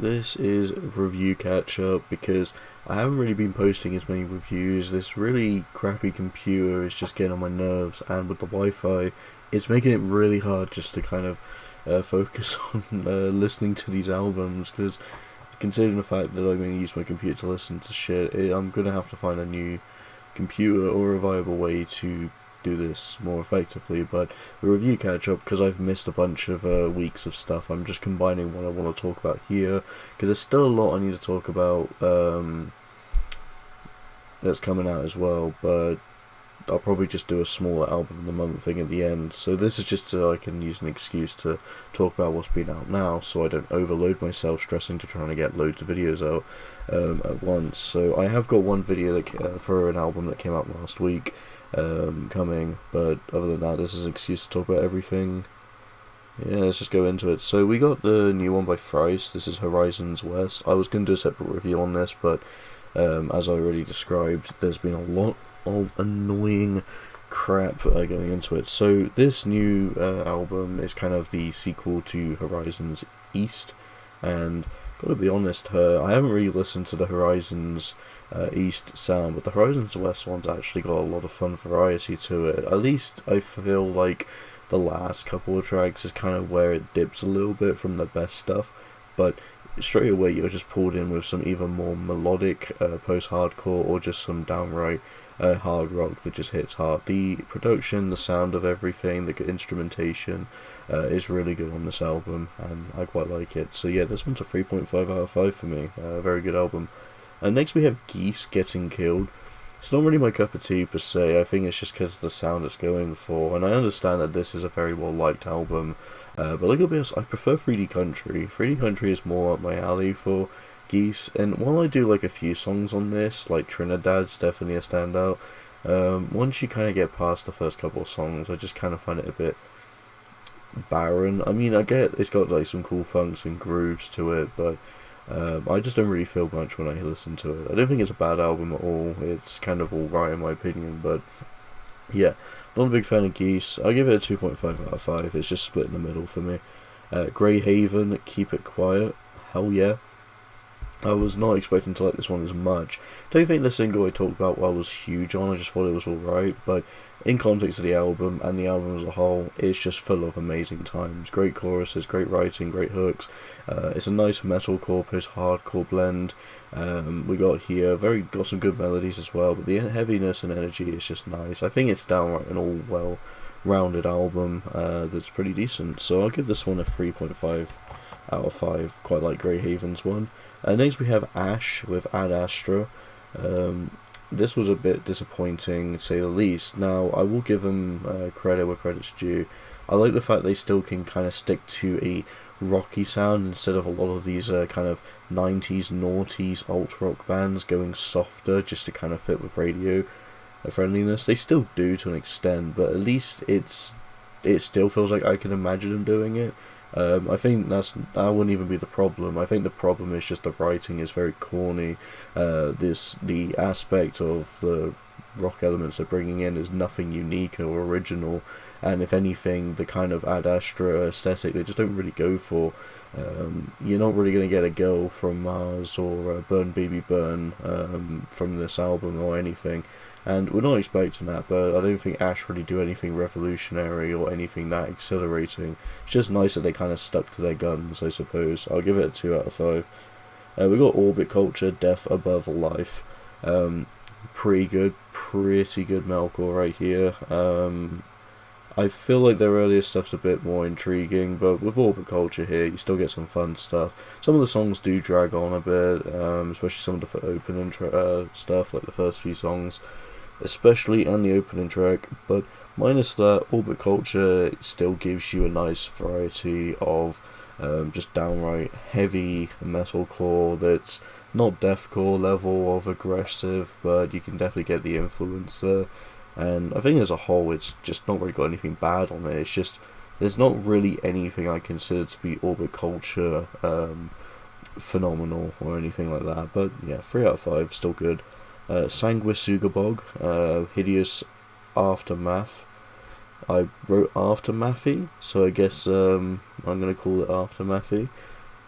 this is review catch up because I haven't really been posting as many reviews. This really crappy computer is just getting on my nerves, and with the Wi-Fi, it's making it really hard just to kind of focus on listening to these albums, because considering the fact that I'm going to use my computer to listen to shit, I'm going to have to find a new computer or a viable way to do this more effectively. But the review catch up, because I've missed a bunch of weeks of stuff, I'm just combining what I want to talk about here, because there's still a lot I need to talk about that's coming out as well, but I'll probably just do a smaller album of the month thing at the end. So this is just so I can use an excuse to talk about what's been out now, so I don't overload myself stressing to trying to get loads of videos out at once. So I have got one video that for an album that came out last week coming, but other than that, this is an excuse to talk about everything. Yeah, let's just go into it. So we got the new one by Thrice. This is Horizons West. I was going to do a separate review on this, but as I already described, there's been a lot of annoying crap going into it. So this new album is kind of the sequel to Horizons East, and gotta be honest, I haven't really listened to the Horizons East sound, but the Horizons West one's actually got a lot of fun variety to it. At least I feel like the last couple of tracks is kind of where it dips a little bit from the best stuff, but straight away you're just pulled in with some either more melodic post-hardcore or just some downright hard rock that just hits hard. The production, the sound of everything, the instrumentation is really good on this album, and I quite like it. So yeah, this one's a 3.5 out of 5 for me. Very good album. Next we have Geese, Getting Killed. It's not really my cup of tea per se. I think it's just because of the sound it's going for, and I understand that this is a very well liked album, but like I'll be honest, I prefer 3D Country. 3D Country is more up my alley for Geese, and while I do like a few songs on this, like Trinidad's definitely a standout, once you kind of get past the first couple of songs, I just kind of find it a bit barren. I mean, I get it's got like some cool funks and grooves to it, but I just don't really feel much when I listen to it. I don't think it's a bad album at all. It's kind of alright in my opinion, but yeah, not a big fan of Geese. I give it a 2.5 out of 5. It's just split in the middle for me. Greyhaven, Keep It Quiet. Hell yeah. I was not expecting to like this one as much. Don't think the single I talked about was huge on. I just thought it was alright, but in context of the album and the album as a whole, it's just full of amazing times. Great choruses, great writing, great hooks. It's a nice metalcore post-hardcore blend. We got here got some good melodies as well, but the heaviness and energy is just nice. I think it's downright an all well-rounded album that's pretty decent. So I'll give this one a 3.5 out of 5. Quite like Greyhaven's one. Next we have Ash with Astra. This was a bit disappointing, to say the least. Now, I will give them credit where credit's due. I like the fact they still can kind of stick to a rocky sound instead of a lot of these kind of 90s, noughties, alt-rock bands going softer just to kind of fit with radio friendliness. They still do to an extent, but at least it still feels like I can imagine them doing it. I think that wouldn't even be the problem. I think the problem is just the writing is very corny. The aspect of the rock elements they're bringing in is nothing unique or original, and if anything, the kind of Ad Astra aesthetic they just don't really go for. You're not really going to get a Girl from Mars or Burn Baby Burn from this album or anything. And we're not expecting that, but I don't think Ash really do anything revolutionary or anything that exhilarating. It's just nice that they kind of stuck to their guns, I suppose. I'll give it a 2 out of 5. We got Orbit Culture, Death Above Life. Pretty good metalcore right here. I feel like their earlier stuff's a bit more intriguing, but with Orbit Culture here, you still get some fun stuff. Some of the songs do drag on a bit, especially some of the opening stuff, like the first few songs, especially on the opening track, but minus that, Orbit Culture still gives you a nice variety of just downright heavy metalcore that's not deathcore level of aggressive, but you can definitely get the influence there. And I think as a whole, it's just not really got anything bad on it. It's just there's not really anything I consider to be Orbit Culture phenomenal or anything like that. But yeah, 3 out of 5, still good. Sanguisugabogg, Hideous Aftermath. I wrote Aftermathy, so I guess I'm going to call it Aftermathy.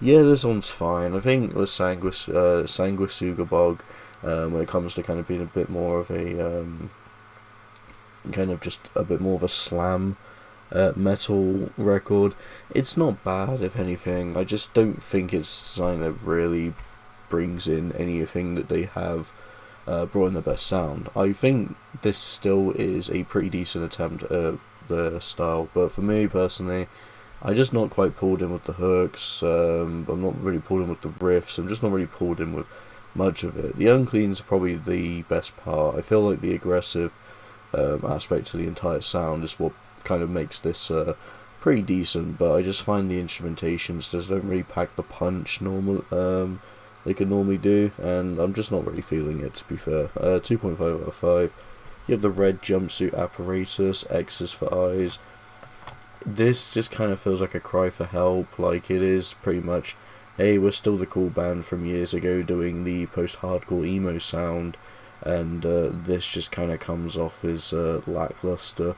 Yeah, this one's fine. I think with Sanguisugabogg, when it comes to kind of being a bit more of a kind of just a bit more of a slam metal record, it's not bad. If anything, I just don't think it's something that really brings in anything that they have brought in the best sound. I think this still is a pretty decent attempt at the style, but for me personally, I just not quite pulled in with the hooks. I'm not really pulled in with the riffs. I'm just not really pulled in with much of it. The uncleans are probably the best part. I feel like the aggressive aspect to the entire sound is what kind of makes this pretty decent. But I just find the instrumentations just don't really pack the punch they could normally do, and I'm just not really feeling it, to be fair. 2.5 out of 5. You have the red jumpsuit apparatus, X's for eyes. This just kind of feels like a cry for help. Like, it is pretty much, hey, we're still the cool band from years ago doing the post-hardcore emo sound, and this just kind of comes off as lackluster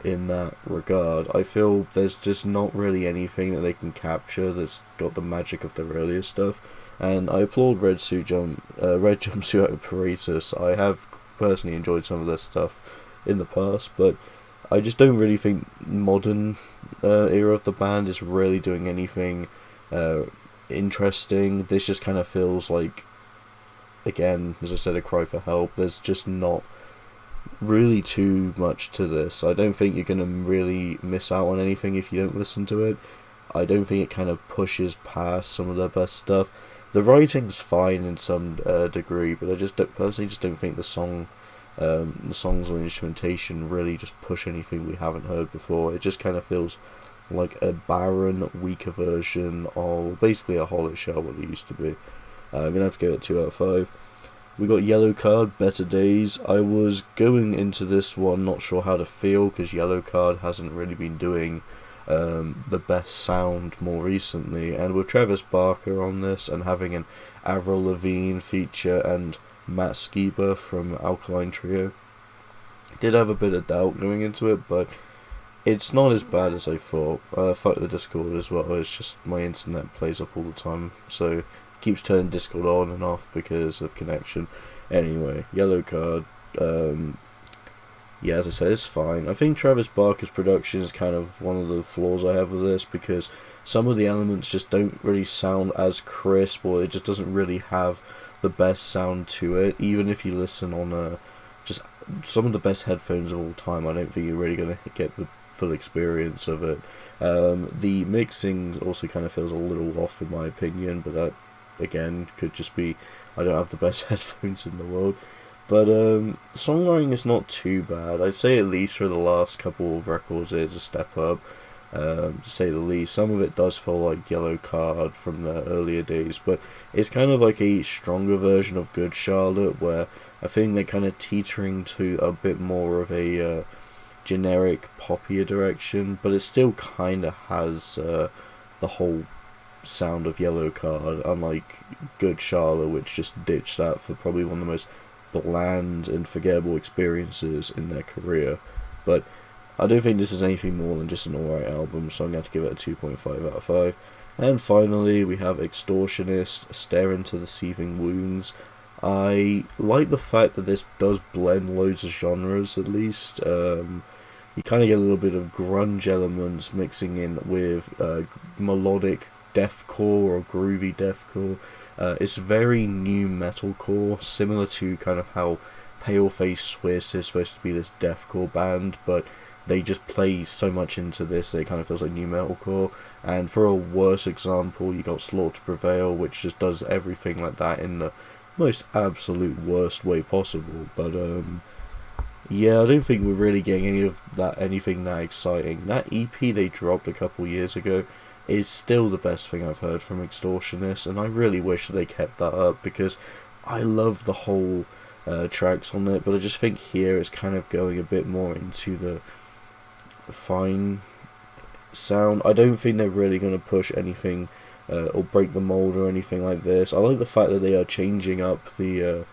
in that regard. I feel there's just not really anything that they can capture that's got the magic of their earlier stuff, and I applaud Red Jumpsuit Apparatus. I have personally enjoyed some of their stuff in the past, but I just don't really think modern era of the band is really doing anything interesting. This just kind of feels like, again, as I said, a cry for help. There's just not really too much to this. I don't think you're going to really miss out on anything if you don't listen to it. I don't think it kind of pushes past some of their best stuff. The writing's fine in some degree, but I just personally don't think the songs or instrumentation really just push anything we haven't heard before. It just kind of feels like a barren, weaker version of basically a Hollow Shell, what it used to be. I'm going to have to give it 2 out of 5. We got Yellowcard, Better Days. I was going into this one not sure how to feel, because Yellowcard hasn't really been doing the best sound more recently, and with Travis Barker on this and having an Avril Lavigne feature and Matt Skiba from Alkaline Trio, did have a bit of doubt going into it, but it's not as bad as I thought. Fuck the Discord as well. It's just my internet plays up all the time, so it keeps turning Discord on and off because of connection. Anyway, Yellowcard, yeah, as I said, it's fine. I think Travis Barker's production is kind of one of the flaws I have with this, because some of the elements just don't really sound as crisp, or it just doesn't really have the best sound to it. Even if you listen on just some of the best headphones of all time, I don't think you're really going to get the full experience of it. The mixing also kind of feels a little off in my opinion, but that again could just be I don't have the best headphones in the world. But songwriting is not too bad. I'd say at least for the last couple of records it is a step up, to say the least. Some of it does feel like Yellowcard from the earlier days, but it's kind of like a stronger version of Good Charlotte, where I think they're kind of teetering to a bit more of a generic poppier direction, but it still kind of has the whole sound of Yellowcard, unlike Good Charlotte, which just ditched that for probably one of the most bland and forgettable experiences in their career. But I don't think this is anything more than just an alright album, so I'm going to give it a 2.5 out of 5. And finally, we have Extortionist, Stare Into the Seething Wounds. I like the fact that this does blend loads of genres, at least. You kind of get a little bit of grunge elements mixing in with melodic deathcore or groovy deathcore. It's very new metalcore, similar to kind of how Paleface Swiss is supposed to be this deathcore band, but they just play so much into this that it kind of feels like new metalcore. And for a worse example, you got Slaughter to Prevail, which just does everything like that in the most absolute worst way possible. But yeah, I don't think we're really getting anything that exciting. That EP they dropped a couple years ago is still the best thing I've heard from Extortionist, and I really wish they kept that up, because I love the whole tracks on it, but I just think here it's kind of going a bit more into the fine sound. I don't think they're really going to push anything or break the mold or anything like this. I like the fact that they are changing up the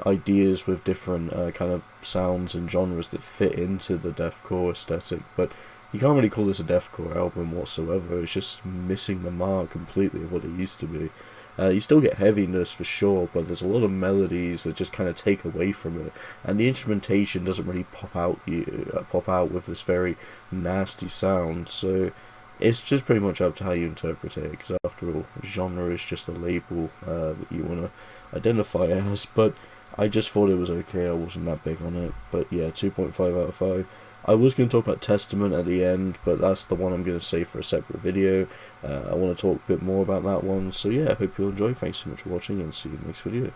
ideas with different kind of sounds and genres that fit into the deathcore aesthetic, but you can't really call this a deathcore album whatsoever. It's just missing the mark completely of what it used to be. You still get heaviness for sure, but there's a lot of melodies that just kind of take away from it, and the instrumentation doesn't really pop out with this very nasty sound. So it's just pretty much up to how you interpret it, because after all, genre is just a label that you want to identify as. But I just thought it was okay. I wasn't that big on it, but yeah, 2.5 out of 5. I was going to talk about Testament at the end, but that's the one I'm going to save for a separate video. I want to talk a bit more about that one. So yeah, I hope you enjoy. Thanks so much for watching, and see you in the next video.